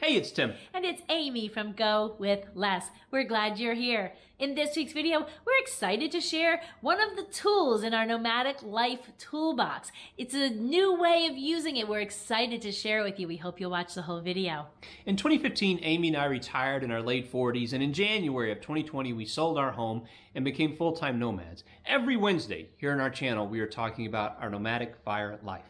Hey, it's Tim. And it's Amy from GoWithLess. We're glad you're here. In this week's video, we're excited to share one of the tools in our Nomadic Life Toolbox. It's a new way of using it. We're excited to share it with you. We hope you'll watch the whole video. In 2015, Amy and I retired in our late 40s, and in January of 2020, we sold our home and became full-time nomads. Every Wednesday here on our channel, we are talking about our nomadic fire life.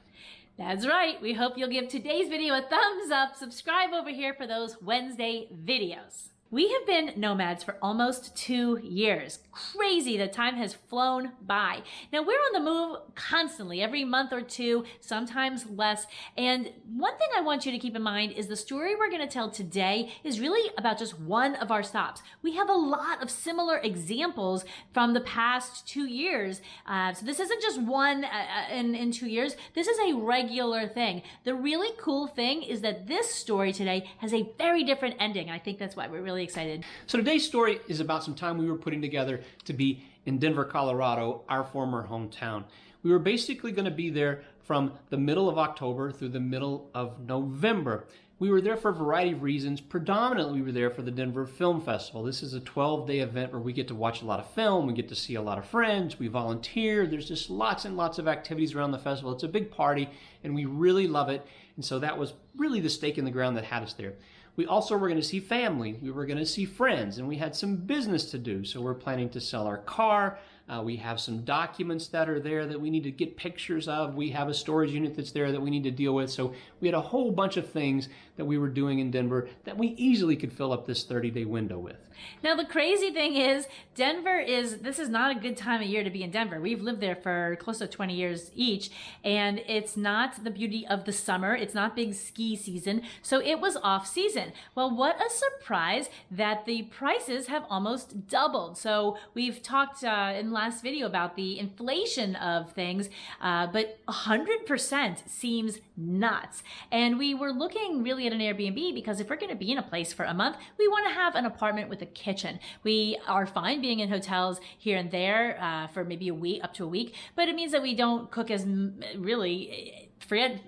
That's right. We hope you'll give today's video a thumbs up. Subscribe over here for those Wednesday videos. We have been nomads for almost 2 years. Crazy, the time has flown by. Now we're on the move constantly, every month or two, sometimes less. And one thing I want you to keep in mind is the story we're going to tell today is really about just one of our stops. We have a lot of similar examples from the past 2 years. So this isn't just one in 2 years. This is a regular thing. The really cool thing is that this story today has a very different ending. I think that's why we're really excited. So today's story is about some time we were putting together to be in Denver, Colorado, our former hometown. We were basically going to be there from the middle of October through the middle of November. We were there for a variety of reasons. Predominantly, we were there for the Denver Film Festival. This is a 12-day event where we get to watch a lot of film, we get to see a lot of friends, we volunteer. There's just lots and lots of activities around the festival. It's a big party, and we really love it. And so that was really the stake in the ground that had us there. We also were going to see family, we were going to see friends, and we had some business to do. So we're planning to sell our car. We have some documents that are there that we need to get pictures of. We have a storage unit that's there that we need to deal with. So we had a whole bunch of things that we were doing in Denver that we easily could fill up this 30-day window with. Now the crazy thing is, this is not a good time of year to be in Denver. We've lived there for close to 20 years each, and it's not the beauty of the summer. It's not big ski season, so it was off season. Well, what a surprise that the prices have almost doubled. So we've talked in the last video about the inflation of things, but 100% seems nuts. And we were looking really at an Airbnb because if we're going to be in a place for a month, we want to have an apartment with a kitchen. We are fine being in hotels here and there for maybe a week, up to a week, but it means that we don't cook as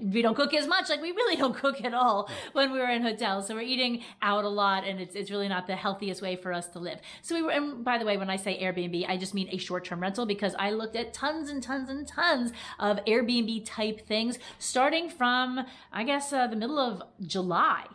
we don't cook as much. Like, we really don't cook at all when we were in hotels. So we're eating out a lot, and it's really not the healthiest way for us to live. So we were, and by the way, when I say Airbnb, I just mean a short-term rental, because I looked at tons and tons and tons of Airbnb type things starting from, I guess, the middle of July.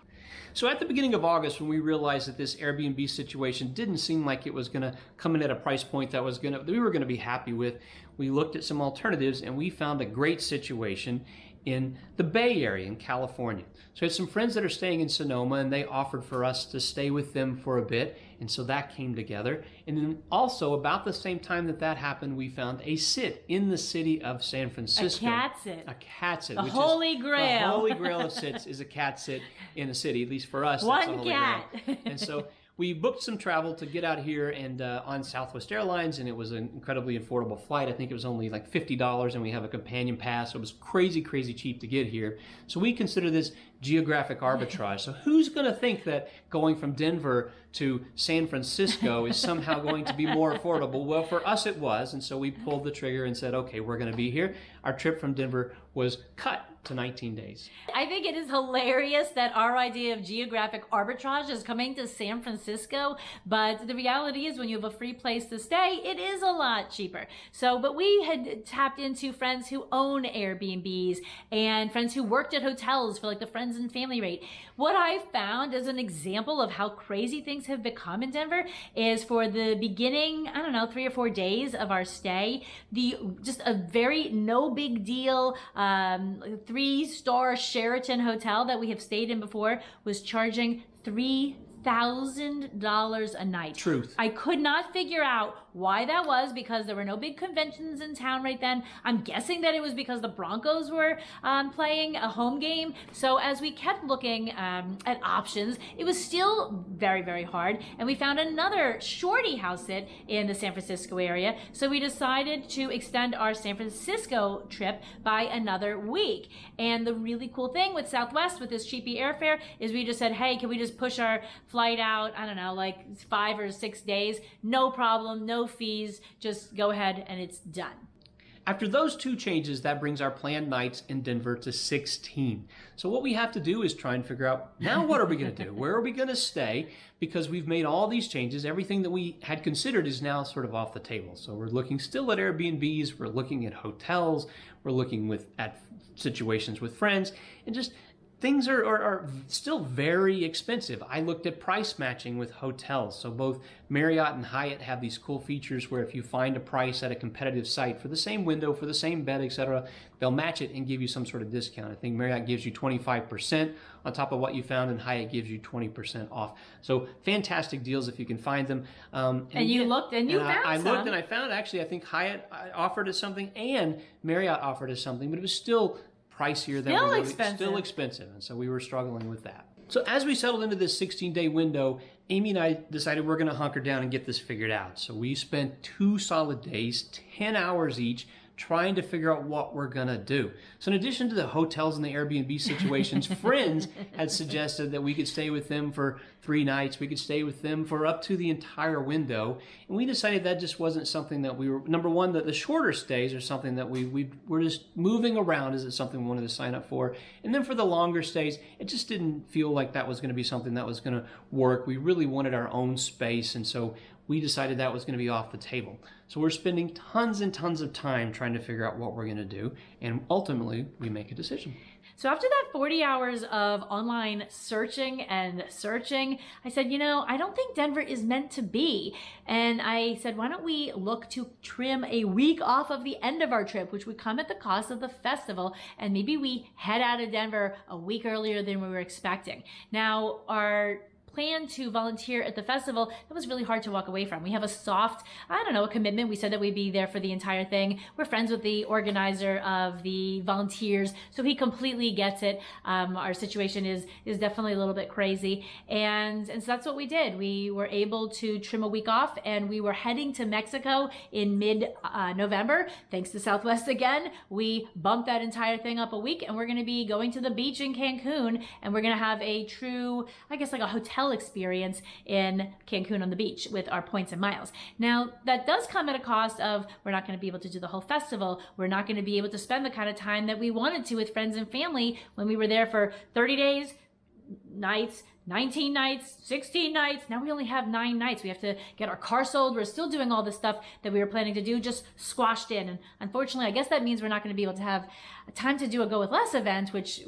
So at the beginning of August, when we realized that this Airbnb situation didn't seem like it was going to come in at a price point that we were going to be happy with, we looked at some alternatives, and we found a great situation in the Bay Area in California. So I had some friends that are staying in Sonoma, and they offered for us to stay with them for a bit, and so that came together. And then also, about the same time that happened, we found a sit in the city of San Francisco. A cat sit. A cat sit. The Holy Grail. The Holy Grail of sits is a cat sit in the city, at least for us. One that's the Holy cat. Grail. And so we booked some travel to get out here and on Southwest Airlines, and it was an incredibly affordable flight. I think it was only like $50, and we have a companion pass. So it was crazy, crazy cheap to get here. So we consider this geographic arbitrage. So who's going to think that going from Denver to San Francisco is somehow going to be more affordable? Well, for us it was, and so we pulled the trigger and said, okay, we're going to be here. Our trip from Denver was cut to 19 days. I think it is hilarious that our idea of geographic arbitrage is coming to San Francisco, but the reality is when you have a free place to stay, it is a lot cheaper. So, but we had tapped into friends who own Airbnbs and friends who worked at hotels for like the friends and family rate. What I found as an example of how crazy things have become in Denver is for the beginning, 3 or 4 days of our stay, just a very no big deal 3-star Sheraton hotel that we have stayed in before was charging $3,000 a night. Truth. I could not figure out why that was, because there were no big conventions in town right then. I'm guessing that it was because the Broncos were playing a home game. So as we kept looking at options, it was still very, very hard. And we found another shorty house sit in the San Francisco area. So we decided to extend our San Francisco trip by another week. And the really cool thing with Southwest, with this cheapy airfare, is we just said, hey, can we just push our flight out, like 5 or 6 days? No problem, no fees, just go ahead and it's done. After those 2 changes, that brings our planned nights in Denver to 16. So what we have to do is try and figure out, now what are we going to do? Where are we going to stay? Because we've made all these changes. Everything that we had considered is now sort of off the table. So we're looking still at Airbnbs, we're looking at hotels, we're looking at situations with friends, and just things are still very expensive. I looked at price matching with hotels. So both Marriott and Hyatt have these cool features where if you find a price at a competitive site for the same window, for the same bed, etc., they'll match it and give you some sort of discount. I think Marriott gives you 25% on top of what you found, and Hyatt gives you 20% off. So fantastic deals if you can find them. And you looked and you found I some. looked and I found, actually, I think Hyatt offered us something and Marriott offered us something, but it was still pricier than still expensive, and so we were struggling with that. So as we settled into this 16-day window, Amy and I decided we're going to hunker down and get this figured out. So we spent 2 solid days, 10 hours each, trying to figure out what we're going to do. So in addition to the hotels and the Airbnb situations, friends had suggested that we could stay with them for 3 nights. We could stay with them for up to the entire window. And we decided that just wasn't something that we were, number one, that the shorter stays are something that we're just moving around. Is it something we wanted to sign up for? And then for the longer stays, it just didn't feel like that was going to be something that was going to work. We really wanted our own space, and so we decided that was going to be off the table. So we're spending tons and tons of time trying to figure out what we're going to do, and ultimately we make a decision. So after that 40 hours of online searching and searching, I said, I don't think Denver is meant to be. And I said, why don't we look to trim a week off of the end of our trip, which would come at the cost of the festival, and maybe we head out of Denver a week earlier than we were expecting. Now, our plan to volunteer at the festival, that was really hard to walk away from. We have a soft, a commitment. We said that we'd be there for the entire thing. We're friends with the organizer of the volunteers, so he completely gets it. Our situation is definitely a little bit crazy. And so that's what we did. We were able to trim a week off, and we were heading to Mexico in mid-November. Thanks to Southwest again, we bumped that entire thing up a week, and we're going to be going to the beach in Cancun, and we're going to have a true, like a hotel experience in Cancun on the beach with our points and miles. Now, that does come at a cost of, we're not going to be able to do the whole festival. We're not going to be able to spend the kind of time that we wanted to with friends and family when we were there for 30 days, nights, 19 nights, 16 nights. Now we only have 9 nights. We have to get our car sold. We're still doing all the stuff that we were planning to do, just squashed in. And unfortunately, I guess that means we're not going to be able to have time to do a GoWithLess event, which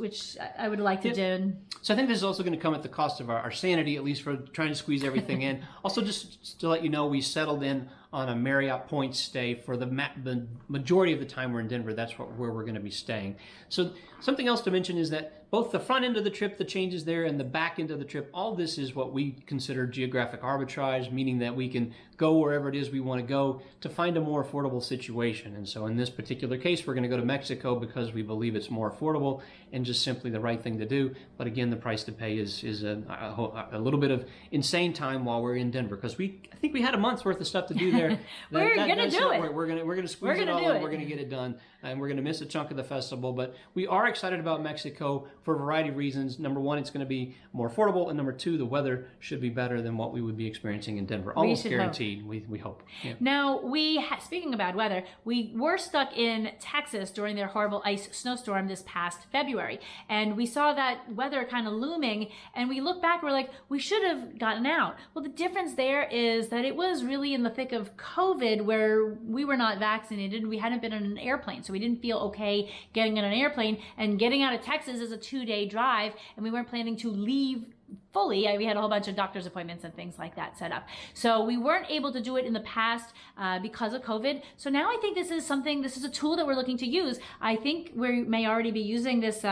I would like to do. So I think this is also going to come at the cost of our sanity, at least for trying to squeeze everything in. Also, just to let you know, we settled in on a Marriott Points stay for the majority of the time we're in Denver. That's where we're going to be staying. So something else to mention is that both the front end of the trip, the changes there, and the back end of the trip, all this is what we consider geographic arbitrage, meaning that we can go wherever it is we want to go to find a more affordable situation. And so in this particular case, we're going to go to Mexico because we believe it's more affordable and just simply the right thing to do. But again, the price to pay is a little bit of insane time while we're in Denver, because I think we had a month's worth of stuff to do there. We're going to do it. We're going to squeeze it all in. We're going to get it done, and we're going to miss a chunk of the festival. But we are excited about Mexico for a variety of reasons. Number one, it's going to be more affordable, and number two, the weather should be better than what we would be experiencing in Denver. Almost guaranteed. We hope. Yeah. Now, speaking of bad weather, we were stuck in Texas during their horrible ice snowstorm this past February, and we saw that weather kind of looming, and we look back, we're like, we should have gotten out. Well, the difference there is that it was really in the thick of COVID, where we were not vaccinated and we hadn't been on an airplane, so we didn't feel okay getting on an airplane, and getting out of Texas is a 2-day drive, and we weren't planning to leave fully. We had a whole bunch of doctor's appointments and things like that set up. So we weren't able to do it in the past because of COVID. So now I think this is a tool that we're looking to use. I think we may already be using this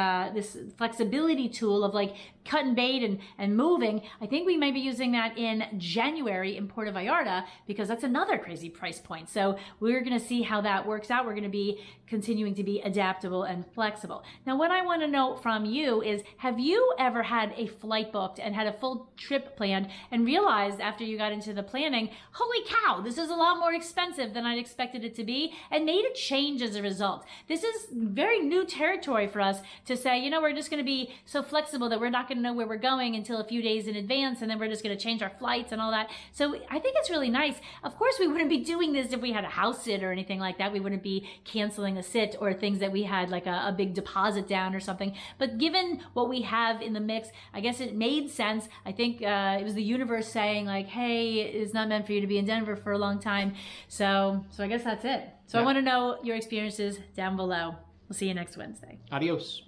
flexibility tool of like cut and bait and moving. I think we may be using that in January in Puerto Vallarta, because that's another crazy price point. So we're going to see how that works out. We're going to be continuing to be adaptable and flexible. Now, what I want to know from you is, have you ever had a flight booked and had a full trip planned and realized after you got into the planning, holy cow, this is a lot more expensive than I'd expected it to be, and made a change as a result. This is very new territory for us to say, you know, we're just going to be so flexible that we're not going to know where we're going until a few days in advance, and then we're just going to change our flights and all that. So I think it's really nice. Of course, we wouldn't be doing this if we had a house sit or anything like that. We wouldn't be canceling a sit or things that we had like a big deposit down or something. But given what we have in the mix, I guess it made sense. I think it was the universe saying like, hey, it's not meant for you to be in Denver for a long time. So I guess that's it. So I want to know your experiences down below. We'll see you next Wednesday. Adios.